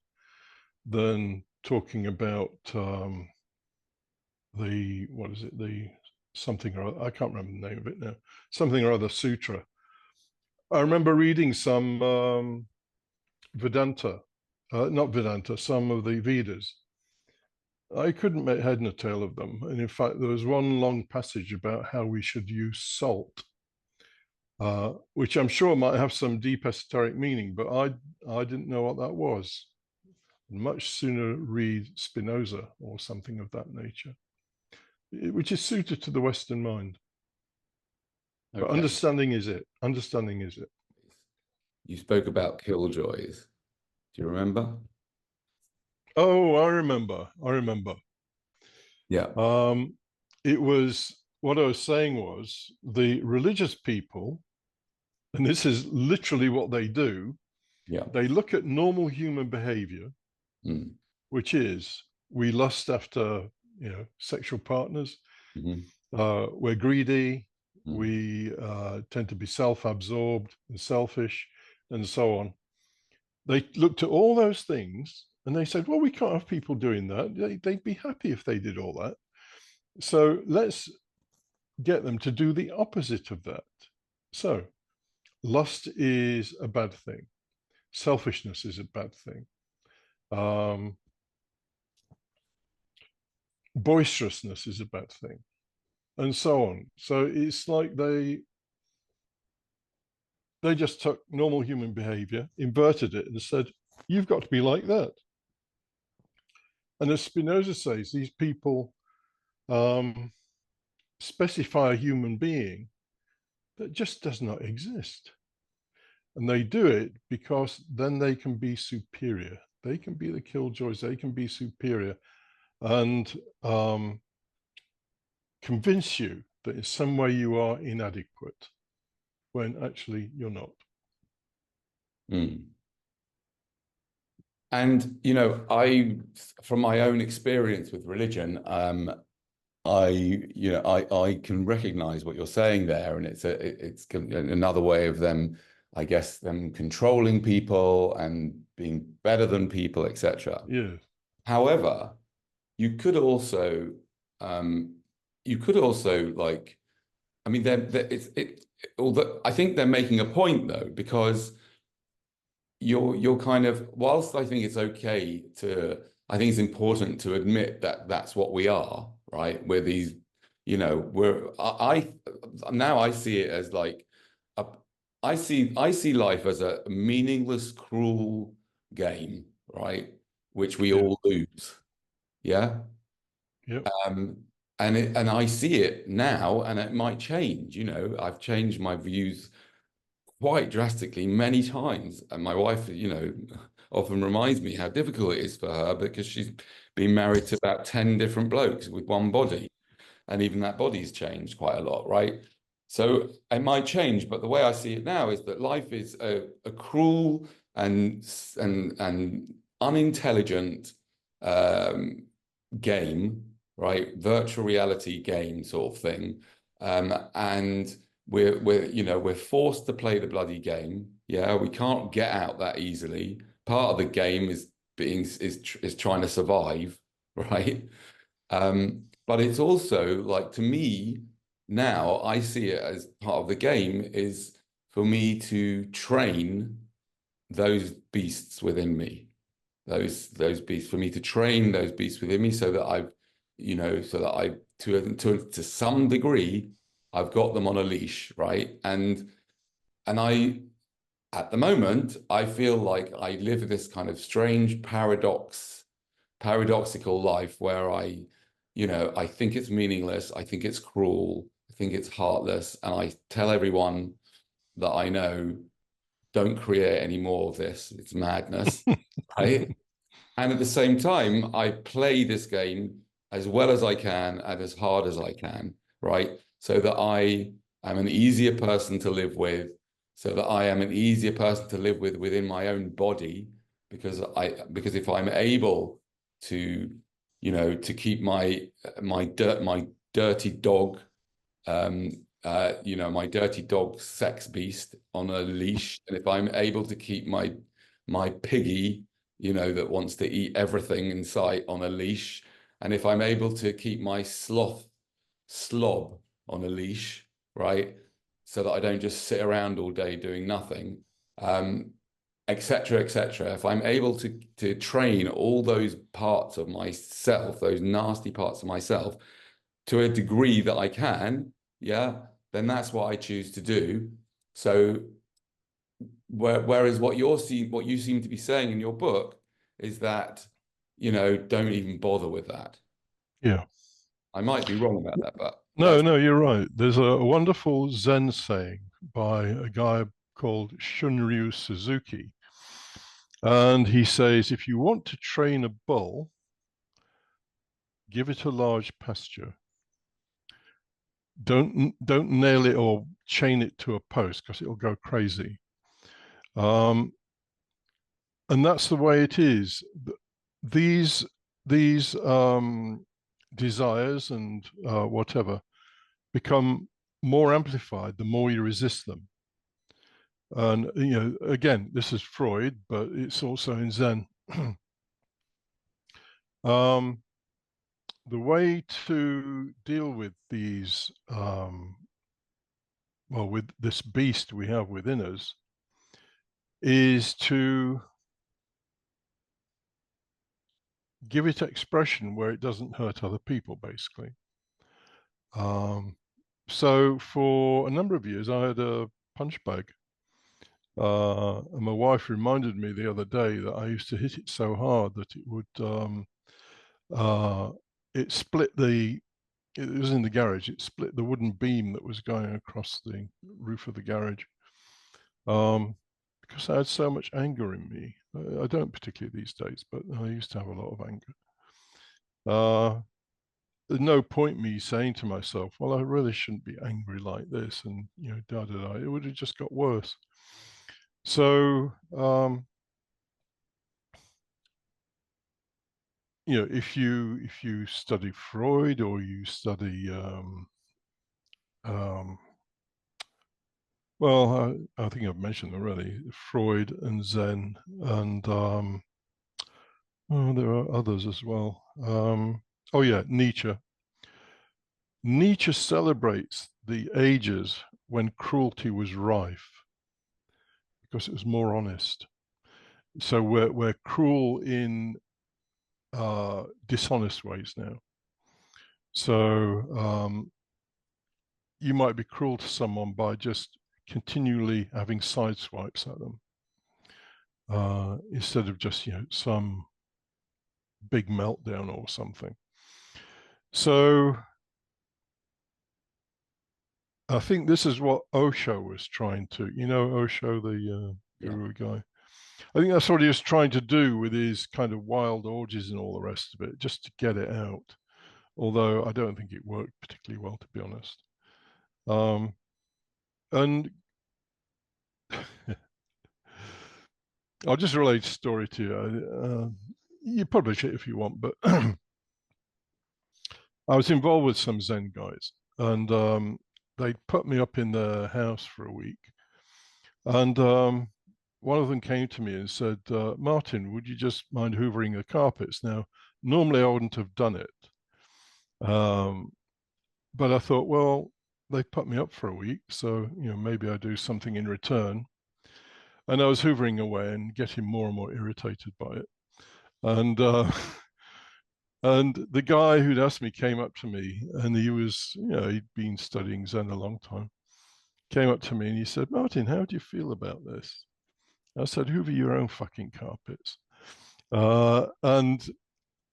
than talking about the something or other, I can't remember the name of it now, something or other sutra. I remember reading some Vedanta, not Vedanta, some of the Vedas. I couldn't make head nor tail of them. And in fact, there was one long passage about how we should use salt, which I'm sure might have some deep esoteric meaning, but I didn't know what that was. I'd much sooner read Spinoza or something of that nature, which is suited to the Western mind. Okay. But understanding is it. Understanding is it. You spoke about killjoys. Do you remember? Oh, I remember. Yeah. It was, what I was saying was the religious people, and this is literally what they do. Yeah. They look at normal human behavior, which is we lust after, sexual partners. We're greedy. We tend to be self-absorbed and selfish and so on. They looked at all those things and they said, well, we can't have people doing that. They'd be happy if they did all that. So let's get them to do the opposite of that. So lust is a bad thing. Selfishness is a bad thing. Boisterousness is a bad thing, and so on. So it's like they just took normal human behavior, inverted it, and said, you've got to be like that. And as Spinoza says, these people specify a human being that just does not exist. And they do it because then they can be superior. They can be the killjoys, they can be superior and convince you that in some way you are inadequate when actually you're not. And, from my own experience with religion, I can recognize what you're saying there, and it's another way of them, I guess, them controlling people and being better than people, etc. Yes. However, you could also like, I mean, although I think they're making a point though, because you're kind of, whilst I think it's okay to, I think it's important to admit that that's what we are, right? We're these, now I see it as like I see life as a meaningless, cruel game, right? Which we Yeah. all lose. Yeah. Yep. And I see it now, and it might change. You know, I've changed my views quite drastically many times. And my wife, you know, often reminds me how difficult it is for her because she's been married to about 10 different blokes with one body. And even that body's changed quite a lot, right? So it might change, but the way I see it now is that life is a cruel and unintelligent um, game, right? Virtual reality game sort of thing, and we're forced to play the bloody game. Yeah, we can't get out that easily. Part of the game is trying to survive, right? But it's also like, to me now, I see it as part of the game is for me to train those beasts within me, those beasts, for me to train those beasts within me so that I've, you know, so that I to some degree I've got them on a leash, right? And I at the moment I feel like I live this kind of strange paradoxical life where I think it's meaningless, I think it's cruel, I think it's heartless, and I tell everyone that I know, don't create any more of this. It's madness, right? And at the same time, I play this game as well as I can and as hard as I can, right? So that I am an easier person to live with, so that I am an easier person to live with within my own body, because if I'm able to, to keep my dirty dog, my dirty dog sex beast on a leash, and if I'm able to keep my piggy, that wants to eat everything in sight, on a leash, and if I'm able to keep my slob on a leash, right, so that I don't just sit around all day doing nothing, etc., etc. If I'm able to train all those parts of myself, those nasty parts of myself, to a degree that I can, yeah, then that's what I choose to do. So whereas what you seem to be saying in your book is that, don't even bother with that. Yeah. I might be wrong about that, but No, no, you're right. There's a wonderful Zen saying by a guy called Shunryu Suzuki. And he says, if you want to train a bull, give it a large pasture. Don't nail it or chain it to a post because it'll go crazy. And that's the way it is. These desires and whatever become more amplified the more you resist them. And again, this is Freud, but it's also in Zen. The way to deal with these, with this beast we have within us, is to give it expression where it doesn't hurt other people, basically. So for a number of years, I had a punch bag. And my wife reminded me the other day that I used to hit it so hard that it would, it split it was in the garage, it split the wooden beam that was going across the roof of the garage. Because I had so much anger in me. I don't particularly these days, but I used to have a lot of anger. There's no point me saying to myself, well, I really shouldn't be angry like this, and da da da. It would have just got worse. So if you study Freud, or you study I think I've mentioned already Freud and Zen, and there are others as well. Oh yeah, Nietzsche. Nietzsche celebrates the ages when cruelty was rife because it was more honest. So we're cruel in dishonest ways now. So you might be cruel to someone by just continually having side swipes at them, instead of just, some big meltdown or something. So I think this is what Osho was trying to, Osho, the guru guy. I think that's what he was trying to do with his kind of wild orgies and all the rest of it, just to get it out. Although I don't think it worked particularly well, to be honest. And I'll just relate a story to you. You publish it if you want, but I was involved with some Zen guys, and they put me up in their house for a week. And one of them came to me and said, Martin, would you just mind hoovering the carpets? Now, normally I wouldn't have done it. But I thought, well, they put me up for a week, so maybe I do something in return. And I was hoovering away and getting more and more irritated by it. And and the guy who'd asked me came up to me, and he was, he'd been studying Zen a long time. Came up to me and he said, Martin, how do you feel about this? I said, hoover your own fucking carpets. And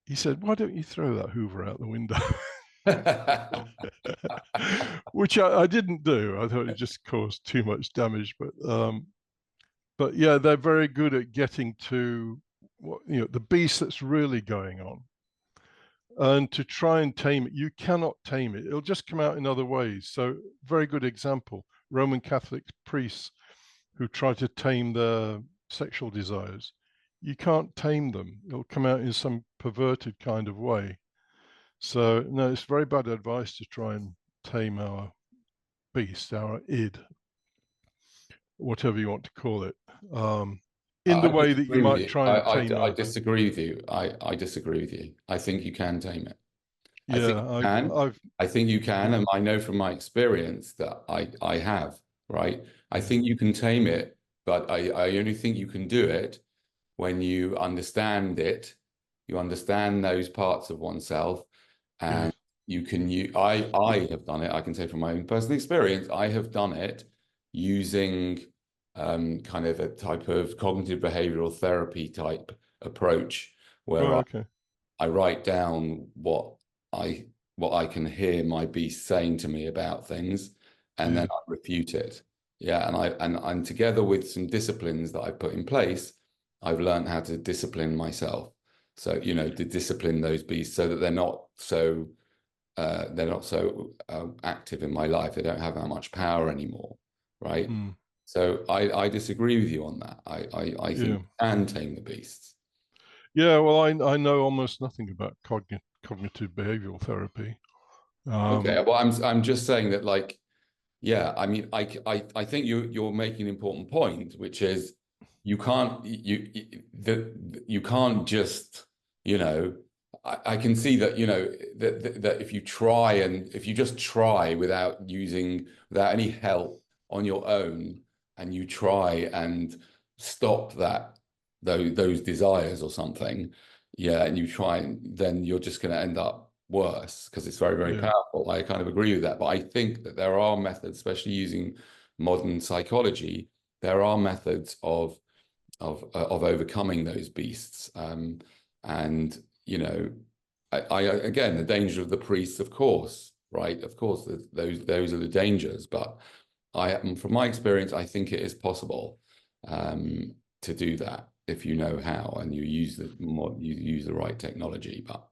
he said, why don't you throw that hoover out the window? Which I didn't do. I thought it just caused too much damage. But yeah, they're very good at getting to what, the beast that's really going on, and to try and tame it. You cannot tame it. It'll just come out in other ways. So very good example, Roman Catholic priests who try to tame their sexual desires. You can't tame them. It'll come out in some perverted kind of way. So no, it's very bad advice to try and tame our beast, our id, whatever you want to call it, in the way that you might try and tame. I disagree with you. I disagree with you. I think you can tame it. Yeah, I think you can, and I know from my experience that I have, right? I think you can tame it, but I only think you can do it when you understand it, you understand those parts of oneself, and I have done it. I can say from my own personal experience, I have done it using kind of a type of cognitive behavioral therapy type approach, where I write down what I can hear my beast saying to me about things, and then I refute it. Yeah, and together with some disciplines that I put in place, I've learned how to discipline myself. So, to discipline those beasts so that they're not so active in my life. They don't have that much power anymore, right? So I disagree with you on that. I think you can tame the beasts. Yeah, well, I know almost nothing about cognitive behavioral therapy. Okay, well, I'm just saying that, like, yeah, I mean, I think you're making an important point, which is you can't just, I can see that, that if you just try without any help on your own, and you try and stop those desires or something, and you try, and then you're just going to end up worse, because it's very, very powerful. I kind of agree with that, but I think that there are methods, especially using modern psychology, there are methods of overcoming those beasts. And again, the danger of the priests, of course, right? Of course, those are the dangers. But from my experience, I think it is possible to do that if you know how, and you use the right technology. But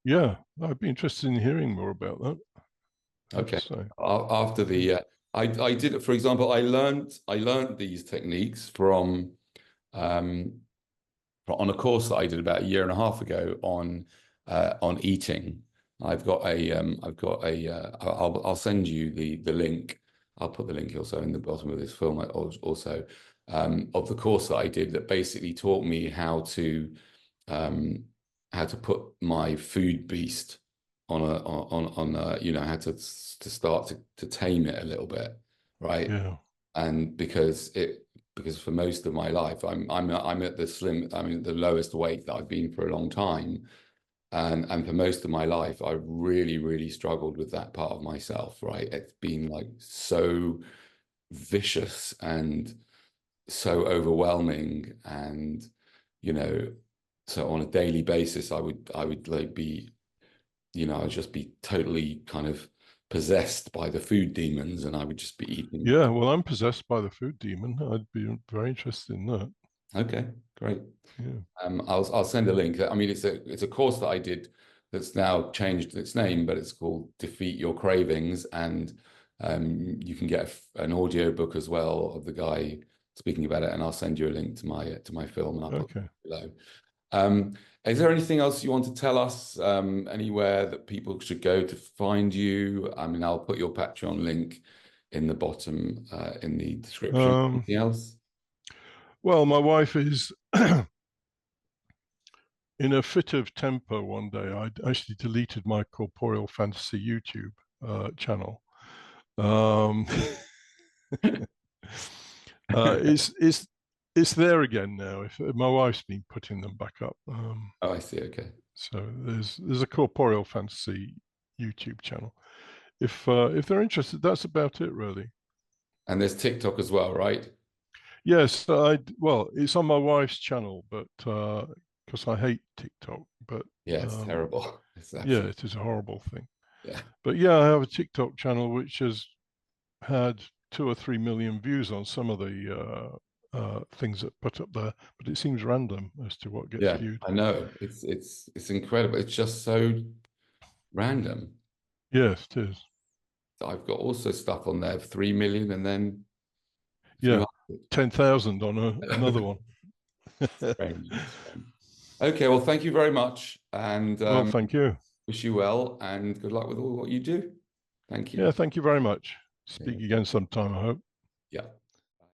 yeah, I'd be interested in hearing more about that. Okay. After the I did it, for example, I learned these techniques from on a course that I did about 1.5 years ago on eating. I'll send you the link. I'll put the link also in the bottom of this film also, of the course that I did, that basically taught me how to put my food beast on how to start to tame it a little bit, right? Yeah. And because for most of my life, I'm at the lowest weight that I've been for a long time, and for most of my life, I've really, really struggled with that part of myself, right? It's been like so vicious and so overwhelming, and you know, so on a daily basis I would like be, you know, I'd just be totally kind of possessed by the food demons, and I would just be eating. Yeah, well, I'm possessed by the food demon. I'd be very interested in that. Okay, great. Yeah. I'll send a link. I mean, it's a course that I did that's now changed its name, but it's called Defeat Your Cravings, and you can get an audio book as well of the guy speaking about it, and I'll send you a link to my film, and I'll put it below. Is there anything else you want to tell us? Anywhere that people should go to find you? I mean, I'll put your Patreon link in the bottom in the description. Anything else? Well, my wife is in a fit of temper one day. I actually deleted my Corporeal Fantasy YouTube channel. It's there again now. If my wife's been putting them back up. Oh, I see. Okay. So there's a Corporeal Fantasy YouTube channel. If they're interested, that's about it really. And there's TikTok as well, right? Yes, well, it's on my wife's channel, but because I hate TikTok, but yeah, it's terrible. Yeah, it is a horrible thing. Yeah. But yeah, I have a TikTok channel which has had 2 or 3 million views on some of the things that put up there, but it seems random as to what gets viewed. I know. It's incredible. It's just so random. Yes, it is. I've got also stuff on there, 3 million, and then 10,000 on another one. Strange. Okay, well, thank you very much, and well, thank you. Wish you well, and good luck with all what you do. Thank you. Yeah, thank you very much. Speak again sometime, I hope. Yeah.